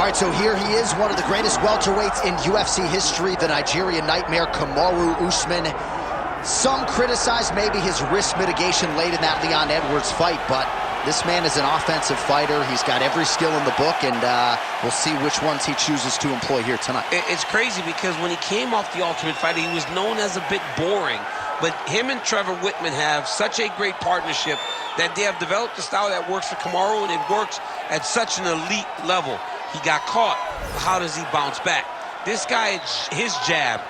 All right, so here he is, one of the greatest welterweights in UFC history, the Nigerian Nightmare, Kamaru Usman. Some criticize maybe his risk mitigation late in that Leon Edwards fight, but this man is an offensive fighter. He's got every skill in the book, and we'll see which ones he chooses to employ here tonight. It's crazy because when he came off The Ultimate Fighter, he was known as a bit boring. But him and Trevor Whitman have such a great partnership that they have developed a style that works for Kamaru, and it works at such an elite level. He got caught, but how does he bounce back? This guy, his jab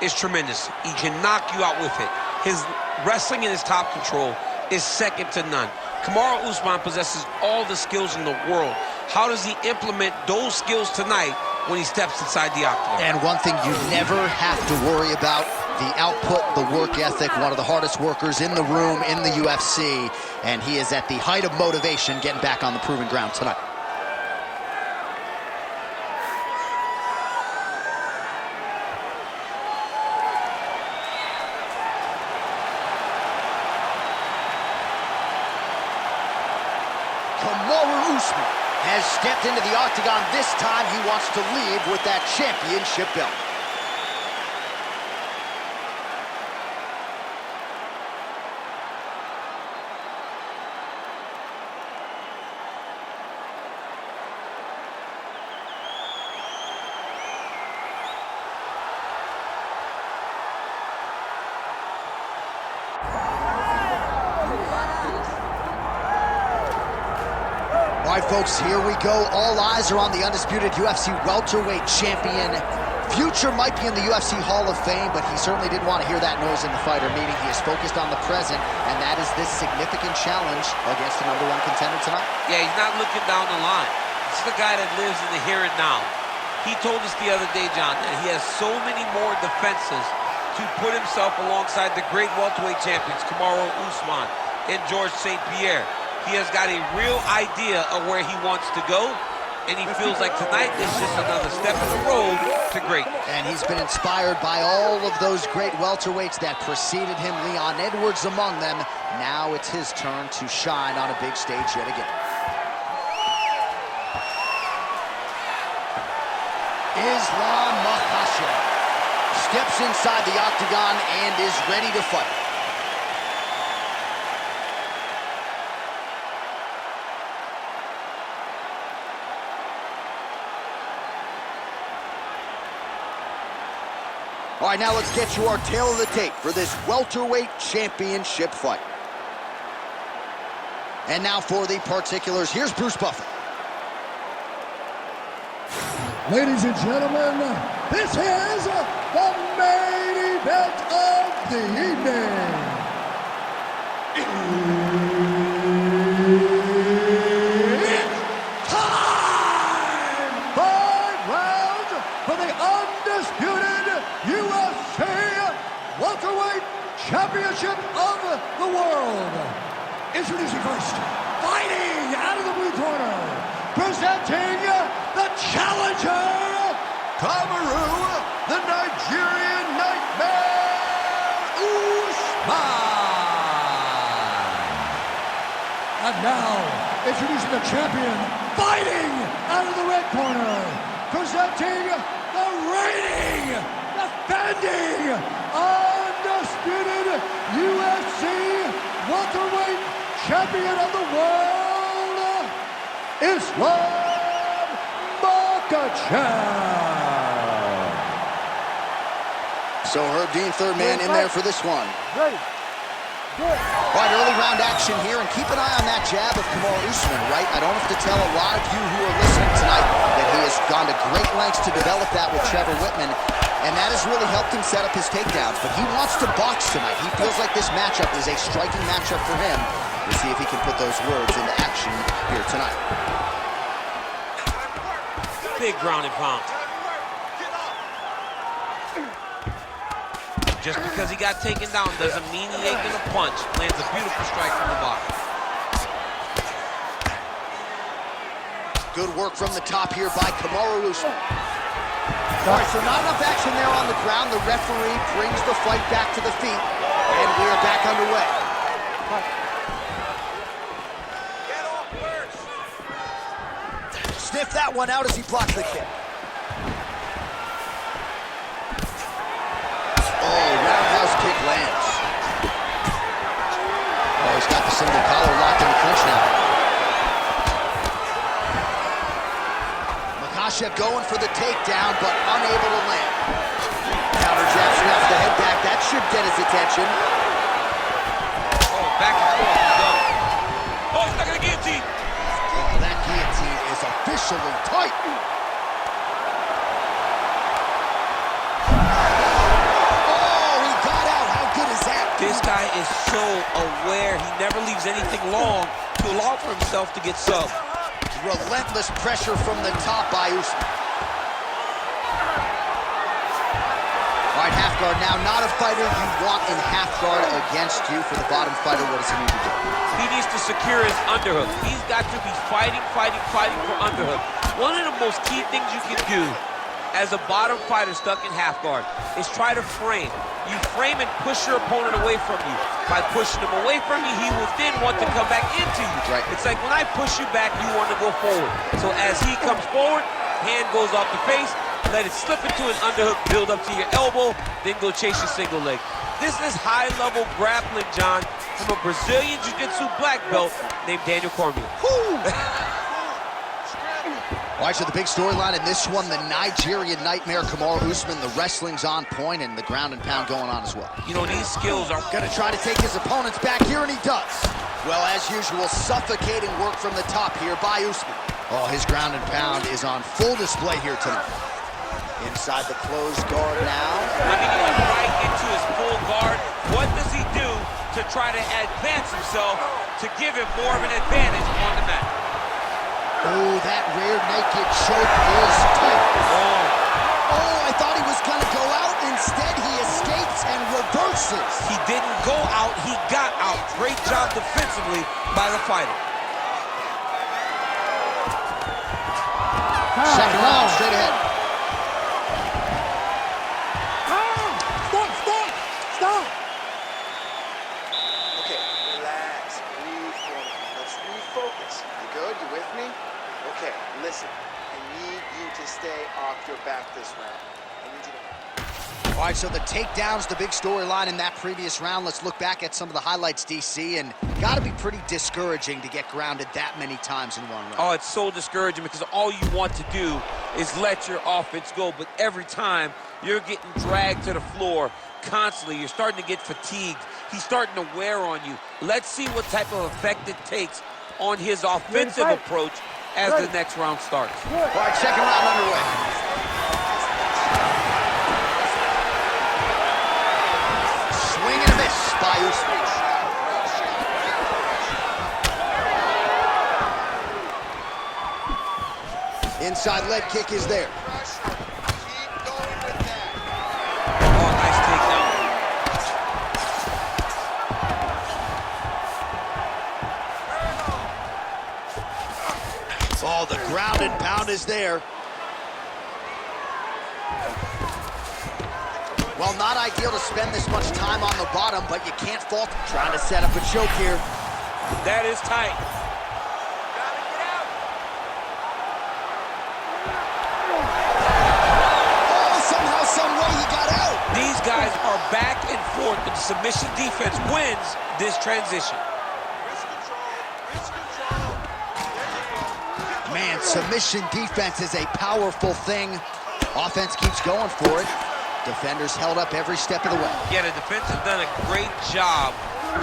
is tremendous. He can knock you out with it. His wrestling and his top control is second to none. Kamaru Usman possesses all the skills in the world. How does he implement those skills tonight when he steps inside the octagon? And one thing you never have to worry about, the output, the work ethic, one of the hardest workers in the room in the UFC, and he is at the height of motivation getting back on the proven ground tonight. Kamaru Usman has stepped into the octagon. This time he wants to leave with that championship belt. All right, folks, here we go. All eyes are on the undisputed UFC welterweight champion. Future might be in the UFC Hall of Fame, but he certainly didn't want to hear that noise in the fighter meeting. He is focused on the present, and that is this significant challenge against the #1 contender tonight. Yeah, he's not looking down the line. This is the guy that lives in the here and now. He told us the other day, John, that he has so many more defenses to put himself alongside the great welterweight champions, Kamaru Usman and George St. Pierre. He has got a real idea of where he wants to go, and he feels like tonight is just another step in the road to greatness. And he's been inspired by all of those great welterweights that preceded him, Leon Edwards among them. Now it's his turn to shine on a big stage yet again. Islam Makhachev steps inside the octagon and is ready to fight. All right, now let's get you our tail of the tape for this welterweight championship fight. And now for the particulars, here's Bruce Buffer. Ladies and gentlemen, this is the main event of the evening. It's time! 5 rounds for the undisputed UFC Welterweight Championship of the World. Introducing first, fighting out of the blue corner, presenting the challenger, Kamaru, the Nigerian Nightmare, Usman. And now, introducing the champion, fighting out of the red corner, presenting the reigning, defending, undisputed UFC welterweight champion of the world, Islam Makhachev. So Herb Dean, third man in there for this one. Ready. Good. All right, early round action here, and keep an eye on that jab of Kamaru Usman, right? I don't have to tell a lot of you who are listening tonight that he has gone to great lengths to develop that with Trevor Whitman, and that has really helped him set up his takedowns. But he wants to box tonight. He feels like this matchup is a striking matchup for him. We'll see if he can put those words into action here tonight. Big ground and pound. Just because he got taken down doesn't mean he ain't gonna punch. Lands a beautiful strike from the bottom. Good work from the top here by Kamaru Usman. All right, so not enough action there on the ground. The referee brings the fight back to the feet, and we are back underway. Stiff left that one out as he blocked the kick. Oh, roundhouse kick lands. Oh, he's got the single collar locked in the clinch now. Makhachev going for the takedown, but unable to land. Counter jab, snaps the head back. That should get his attention. Oh, back and forth. Oh, he's stuck in the guillotine. Oh, that guillotine is officially tight. Oh, he got out. How good is that? This guy is so aware. He never leaves anything long to allow for himself to get subbed. Relentless pressure from the top by Usman. All right, half guard now. Not a fighter you want in half guard against you. For the bottom fighter, what does he need to do? He needs to secure his underhook. He's got to be fighting for underhook. One of the most key things you can do as a bottom fighter stuck in half guard is try to frame. You frame and push your opponent away from you. By pushing him away from you, he will then want to come back into you. Right. It's like when I push you back, you want to go forward. So as he comes forward, hand goes off the face, let it slip into an underhook, build up to your elbow, then go chase your single leg. This is high-level grappling, John, from a Brazilian Jiu-Jitsu black belt named Daniel Cormier. All right, so the big storyline in this one, the Nigerian Nightmare, Kamaru Usman, the wrestling's on point, and the ground and pound going on as well. You know, these skills are Gonna try to take his opponents back here, and he does. Well, as usual, suffocating work from the top here by Usman. Oh, his ground and pound is on full display here tonight. Inside the closed guard now. I mean, he went right into his full guard. What does he do to try to advance himself to give him more of an advantage on the mat? Oh, that rear naked choke is tight. Oh, I thought he was gonna go out. Instead, he escapes and reverses. He didn't go out, he got out. Great job defensively by the fighter. Second round, straight ahead. Stop! Okay, relax, breathe for me. Let's refocus. You good? You with me? Okay, listen. I need you to stay off your back this round. I need you to... All right, so the takedown's the big storyline in that previous round. Let's look back at some of the highlights, DC, and gotta be pretty discouraging to get grounded that many times in one round. Oh, it's so discouraging because all you want to do is let your offense go, but every time you're getting dragged to the floor constantly. You're starting to get fatigued. He's starting to wear on you. Let's see what type of effect it takes on his offensive approach as the next round starts. All right, second round underway. Swing and a miss by Usman. Inside leg kick is there. Keep going with that. Oh, nice takedown. Oh, the ground and pound is there. Well, not ideal to spend this much time on the bottom, but you can't fault him. Trying to set up a choke here. That is tight. Oh, somehow, some way he got out. These guys are back and forth, but the submission defense wins this transition. Man, submission defense is a powerful thing. Offense keeps going for it. Defenders held up every step of the way. Yeah, the defense has done a great job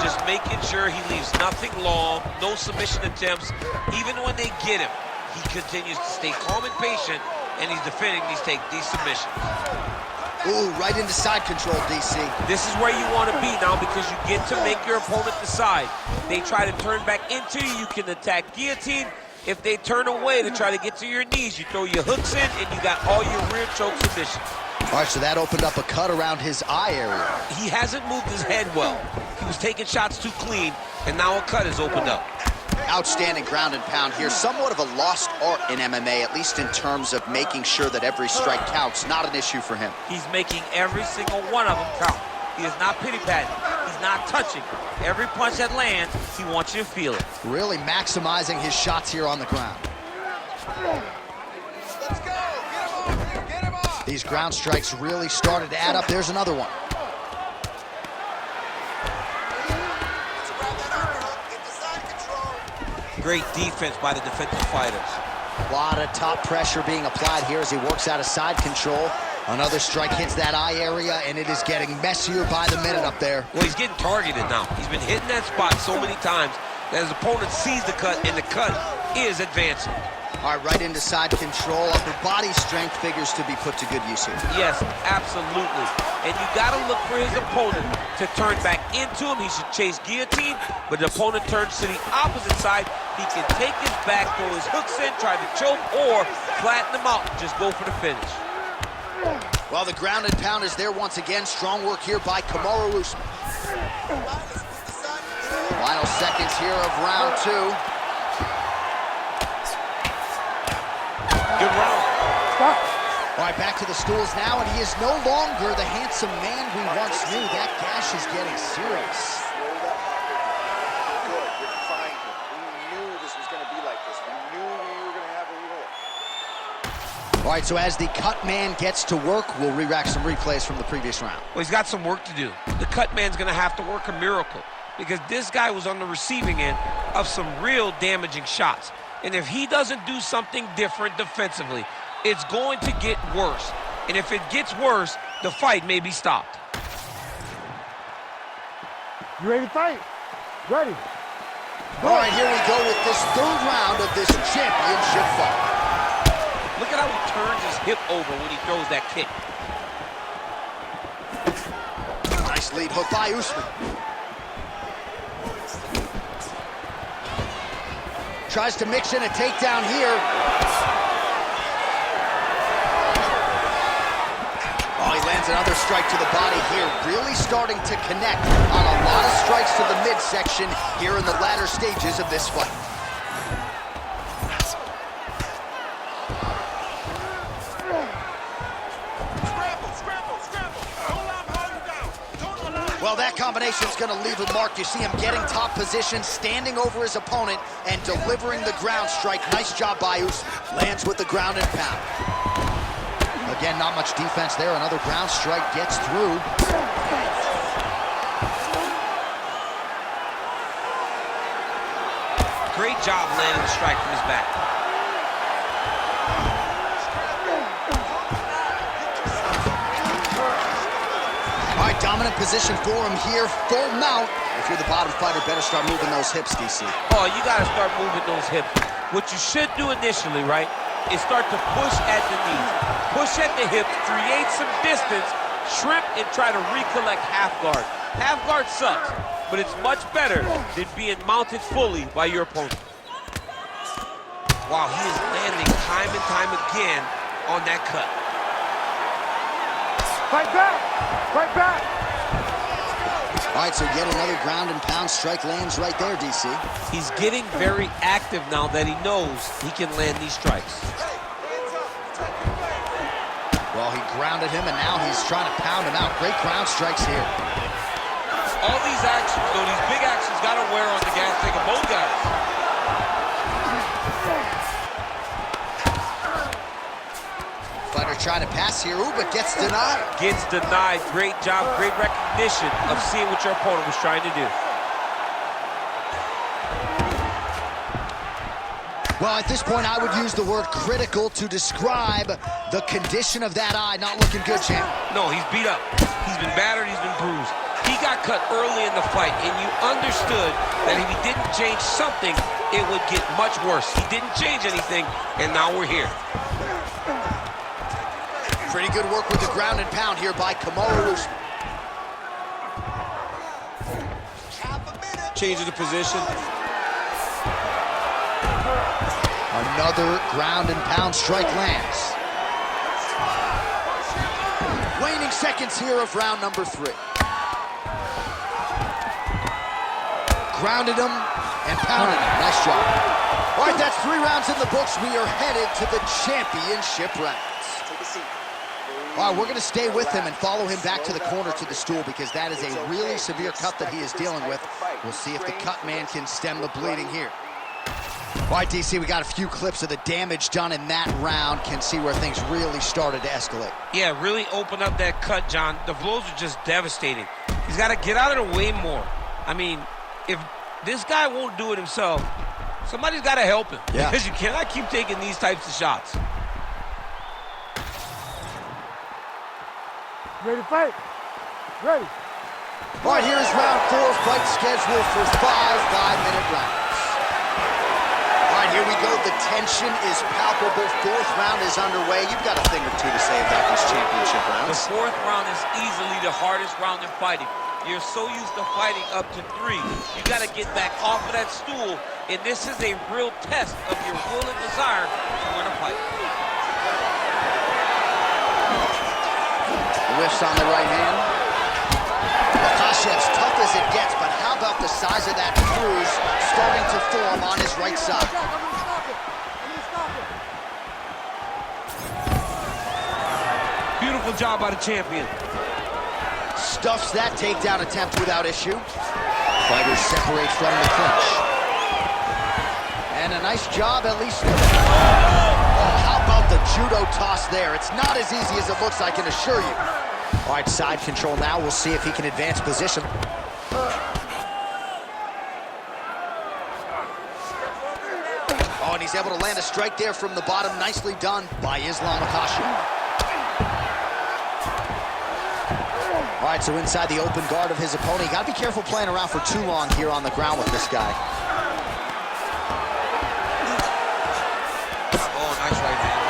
just making sure he leaves nothing long, no submission attempts. Even when they get him, he continues to stay calm and patient, and he's defending these submissions. Ooh, right into side control, DC. This is where you want to be now because you get to make your opponent decide. They try to turn back into you, you can attack guillotine. If they turn away to try to get to your knees, you throw your hooks in, and you got all your rear choke submissions. All right, so that opened up a cut around his eye area. He hasn't moved his head well. He was taking shots too clean, and now a cut has opened up. Outstanding ground and pound here. Somewhat of a lost art in MMA, at least in terms of making sure that every strike counts. Not an issue for him. He's making every single one of them count. He is not pity-patting. He's not touching. Every punch that lands, he wants you to feel it. Really maximizing his shots here on the ground. These ground strikes really started to add up. There's another one. Great defense by the defensive fighters. A lot of top pressure being applied here as he works out of side control. Another strike hits that eye area, and it is getting messier by the minute up there. Well, he's getting targeted now. He's been hitting that spot so many times that his opponent sees the cut, and the cut is advancing. All right, right into side control. Upper body strength figures to be put to good use here. Yes, absolutely. And you got to look for his opponent to turn back into him. He should chase guillotine, but the opponent turns to the opposite side. He can take his back, throw his hooks in, try to choke, or flatten him out and just go for the finish. Well, the ground and pound is there once again. Strong work here by Kamaru Usman. Final seconds here of round 2. Good round. Stop. All right, back to the stools now, and he is no longer the handsome man we once knew. That gash is getting serious. Slow that heart rate. Good, you're fine here. We knew this was going to be like this. We knew we were going to have a war. All right, so as the cut man gets to work, we'll re-rack some replays from the previous round. Well, he's got some work to do. The cut man's going to have to work a miracle because this guy was on the receiving end of some real damaging shots. And if he doesn't do something different defensively, it's going to get worse. And if it gets worse, the fight may be stopped. You ready to fight? Ready. All right, here we go with this 3rd round of this championship fight. Look at how he turns his hip over when he throws that kick. Nice lead hook by Usman. Tries to mix in a takedown here. Oh, he lands another strike to the body here. Really starting to connect on a lot of strikes to the midsection here in the latter stages of this fight. Well, that combination is going to leave a mark. You see him getting top position, standing over his opponent, and delivering the ground strike. Nice job by Usman. Lands with the ground and pound. Again, not much defense there. Another ground strike gets through. Great job landing the strike from his back. All right, dominant position for him here. Full mount. If you're the bottom fighter, better start moving those hips, DC. Oh, you got to start moving those hips. What you should do initially, right, is start to push at the knees. Push at the hips, create some distance, shrimp, and try to recollect half guard. Half guard sucks, but it's much better than being mounted fully by your opponent. Wow, he is landing time and time again on that cut. Fight back. Fight back. All right, so yet another ground and pound strike lands right there, DC. He's getting very active now that he knows he can land these strikes. Well, he grounded him, and now he's trying to pound him out. Great ground strikes here. All these actions, though, these big actions got to wear on the gas tank of both guys. Fighter trying to pass here, ooh, but gets denied. Gets denied. Great job, great recognition of seeing what your opponent was trying to do. Well, at this point, I would use the word critical to describe the condition of that eye. Not looking good, champ. No, he's beat up. He's been battered, he's been bruised. He got cut early in the fight, and you understood that if he didn't change something, it would get much worse. He didn't change anything, and now we're here. Pretty good work with the ground and pound here by Kamaru Usman. Change of the position. Another ground and pound strike lands. Waning seconds here of round number 3. Grounded him and pounded him. Nice job. All right, that's 3 rounds in the books. We are headed to the championship rounds. Take a seat. All right, we're going to stay with him and follow him back to the corner to the stool because that is a really severe cut that he is dealing with. We'll see if the cut man can stem the bleeding here. All right, DC, we got a few clips of the damage done in that round. Can see where things really started to escalate. Yeah, really open up that cut, John. The blows are just devastating. He's got to get out of the way more. I mean, if this guy won't do it himself, somebody's got to help him. Yeah. Because you cannot keep taking these types of shots. Ready to fight? Ready. All right, here's round 4, fight scheduled for 5 5-minute rounds. All right, here we go. The tension is palpable. 4th round is underway. You've got a thing or two to say about these championship rounds. The 4th round is easily the hardest round in fighting. You're so used to fighting up to 3. You got to get back off of that stool, and this is a real test of your will and desire to win a fight. Whiffs on the right hand. Makhachev's tough as it gets, but how about the size of that bruise starting to form on his right side? Beautiful job by the champion. Stuffs that takedown attempt without issue. Fighters separate from the clinch. And a nice job, at least. Oh, how about the judo toss there? It's not as easy as it looks, I can assure you. All right, side control now. We'll see if he can advance position. Oh, and he's able to land a strike there from the bottom. Nicely done by Islam Makhachev. All right, so inside the open guard of his opponent. You got to be careful playing around for too long here on the ground with this guy. Oh, nice right hand.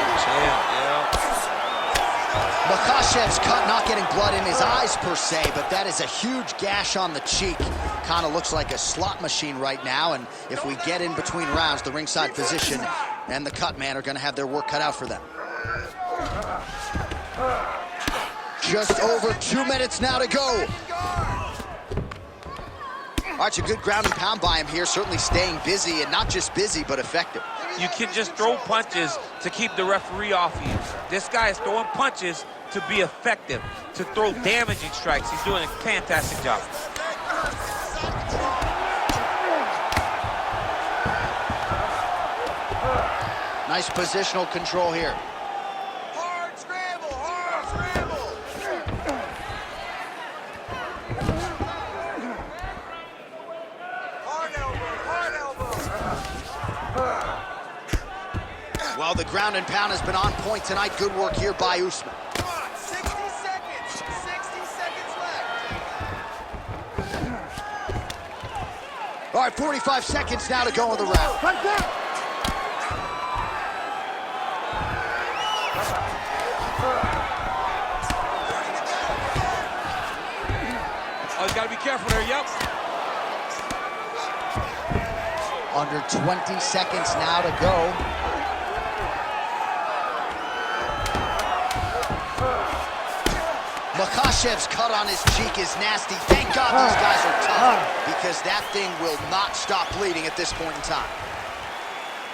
Makhachev's cut, not getting blood in his eyes per se, but that is a huge gash on the cheek. Kind of looks like a slot machine right now, and if we get in between rounds, the ringside physician and the cut man are going to have their work cut out for them. Just over 2 minutes now to go. All right, a good ground and pound by him here, certainly staying busy, and not just busy, but effective. You can just throw punches to keep the referee off of you. This guy is throwing punches to be effective, to throw damaging strikes. He's doing a fantastic job. Nice positional control here. Hard scramble, hard scramble. Hard elbow, hard elbow. Well, the ground and pound has been on point tonight. Good work here by Usman. Come on, 60 seconds. 60 seconds left. All right, 45 seconds now to go in the round. Right there. Oh, you gotta be careful there, yep. Under 20 seconds now to go. Makhachev's cut on his cheek is nasty. Thank God these guys are tough, because that thing will not stop bleeding at this point in time.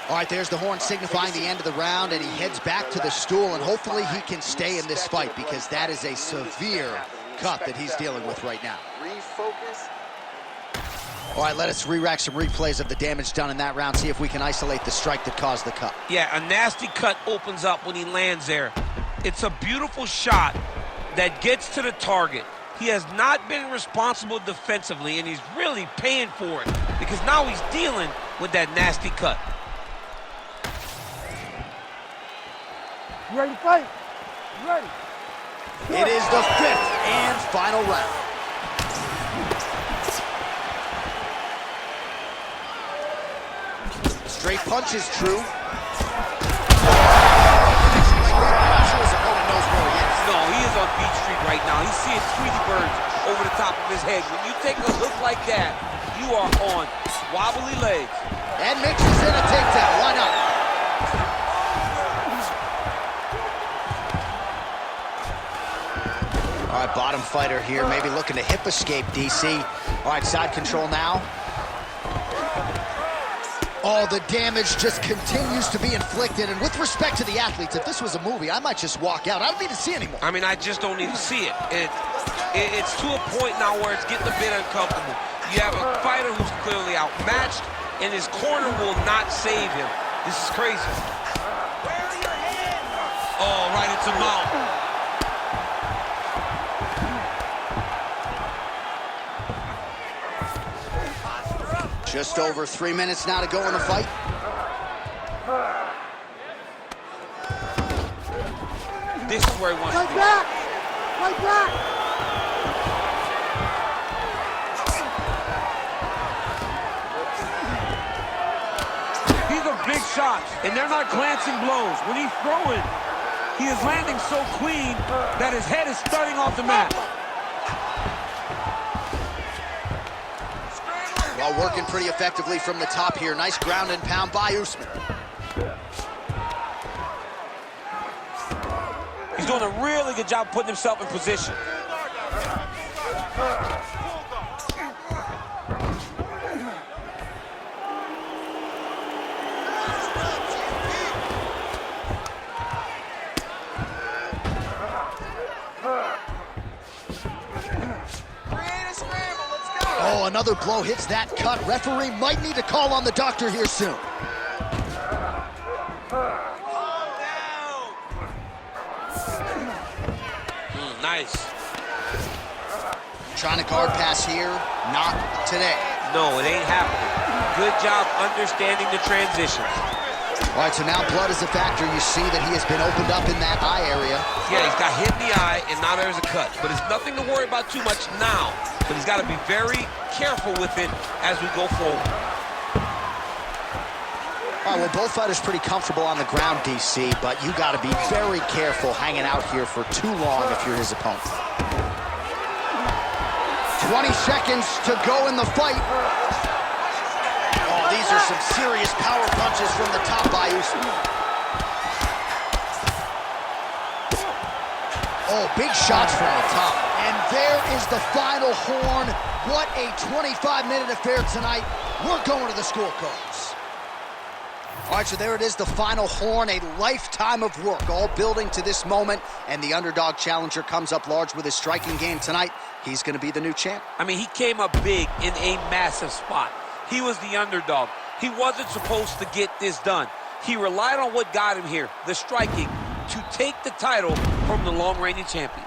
All right, there's the horn signifying the end of the round, and he heads back to the stool, and hopefully he can stay in this fight, because that is a severe cut that he's dealing with right now. Refocus. All right, let us re-rack some replays of the damage done in that round, see if we can isolate the strike that caused the cut. Yeah, a nasty cut opens up when he lands there. It's a beautiful shot that gets to the target. He has not been responsible defensively, and he's really paying for it, because now he's dealing with that nasty cut. You ready to fight? You ready? It is the 5th and final round. Straight punch is true. I'm not sure his opponent knows where he is. No, he is on Beach Street right now. He's seeing Tweety birds over the top of his head. When you take a hook like that, you are on wobbly legs. And mixes in a takedown. Why not? All right, bottom fighter here, maybe looking to hip escape, DC. All right, side control now. Oh, the damage just continues to be inflicted. And with respect to the athletes, if this was a movie, I might just walk out. I don't need to see anymore. I mean, I just don't need to see it. It's to a point now where it's getting a bit uncomfortable. You have a fighter who's clearly outmatched, and his corner will not save him. This is crazy. Oh, right into mouth. Just over 3 minutes now to go in the fight. This is where he wants to be. Like that! These are big shots, and they're not glancing blows. When he's throwing, he is landing so clean that his head is starting off the mat. Well, working pretty effectively from the top here. Nice ground and pound by Usman. He's doing a really good job putting himself in position. Oh, another blow hits that cut. Referee might need to call on the doctor here soon. Nice. Trying to guard pass here. Not today. No, it ain't happening. Good job understanding the transitions. All right, so now blood is a factor. You see that he has been opened up in that eye area. Yeah, he's got hit in the eye, and now there's a cut. But it's nothing to worry about too much now. But he's got to be very careful with it as we go forward. All right, well, both fighters pretty comfortable on the ground, DC, but you got to be very careful hanging out here for too long if you're his opponent. 20 seconds to go in the fight. Oh, these are some serious power punches from the top by Usman. Oh, big shots from the top. And there is the final horn. What a 25-minute affair tonight. We're going to the scorecards. All right, so there it is, the final horn, a lifetime of work, all building to this moment, and the underdog challenger comes up large with his striking game tonight. He's going to be the new champ. I mean, he came up big in a massive spot. He was the underdog. He wasn't supposed to get this done. He relied on what got him here, the striking, to take the title from the long-reigning champion.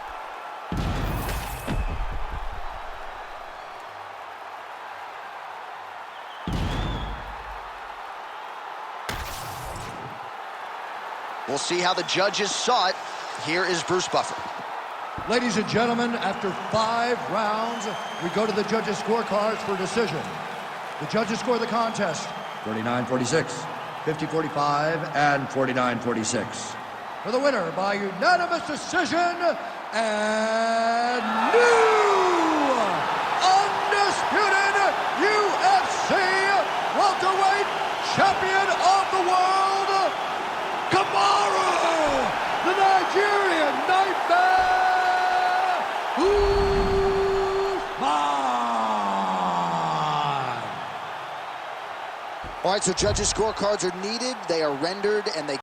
We'll see how the judges saw it. Here is Bruce Buffer. Ladies and gentlemen, after 5 rounds, we go to the judges' scorecards for decision. The judges score the contest 49-46, 50-45, and 49-46. For the winner by unanimous decision, and new undisputed UFC welterweight champion of the world, Kamaru, the Nigerian Nightmare Usman. All right, so judges' scorecards are needed. They are rendered, and they